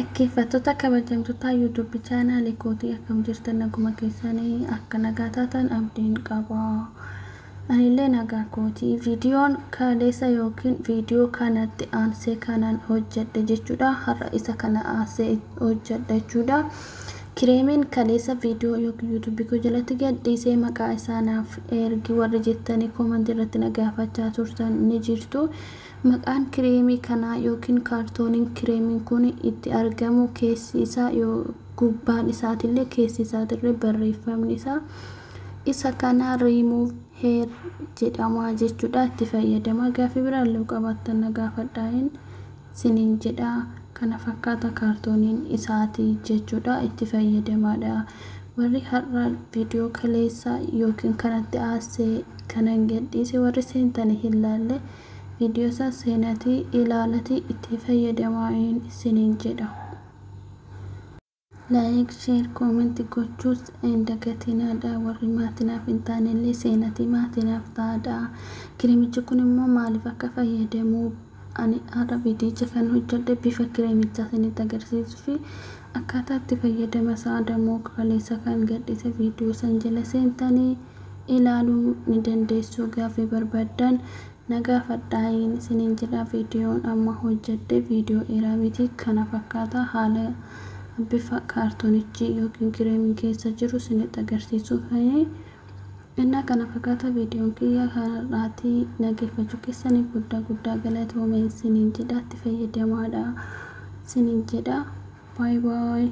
Dhaggeeffattoota kabajamtoota YouTube chaanaalii kootii akkam jirtan naguma keessanii akka nagaa taatan abdiin qaba. Anillee nagaa kootii viidiyoon kaleessa yookiin viidiyoo kanatti aansee kanan hojjedhe jechuudha. Har'a isa kana aansee hojjedhe jechuudha. Kireemiin kaleessa viidiyoo yookiin YouTube koo jalatti gadhiisee maqaa isaanaaf ergi warri jettanii koomentii irratti na gaafachaa turtan ni jirtu. Maqaan kireemii kanaa yookiin kaartooniin kireemiin kun itti argamu keessi isaa yoo gubbaan isaatillee keessi isaatirree barreeffamni isaa isa kana remove hair jedhama jechuudha. Itti fayyadama gaaffii biraallee qabaattan na gaafadhaan siniin jedha. Kana fakkaata kaartooniin isaati jechuudha. Itti fayyadamaadha. Warri har'a viidiyoo kaleessa yookiin kanatti aansee kanan gadhiise warri seentanii hin laalle video sa seenati ilaalati itti fayyadamaan siniin jedha. Like, share, comment gochuus dagatinadha. Warri maatinaaf hin taanellee seenati maatinaaf taadha. Kireemichi kun immoo maaliif akka fayyadamu ani har'a viidiyocha kan hojjedhe bifa kireemichaa isinitti agarsiisuu fi akkaataa itti fayyadama isaa dammoo kaleessa kan gadhiise viidiyoo san jala seentanii ilaaluu ni dandeessu. Gaaffii barbaadan nagaafadhaan siniin jedha. Viidiyoon amma hojjedhe viidiyoo dheeraa miti. Kana fakkaata haala bifa kaartoonichi yookiin kireemiin keessa jiru isinitti agarsiisuuf innaa kana fakkaata viidiyoon kiyya kanarraati. Dhaggeeffachuu keessaniif guddaa galatoomeen siniin jedha. Itti fayyadamaadha siniin jedha. Bye bye.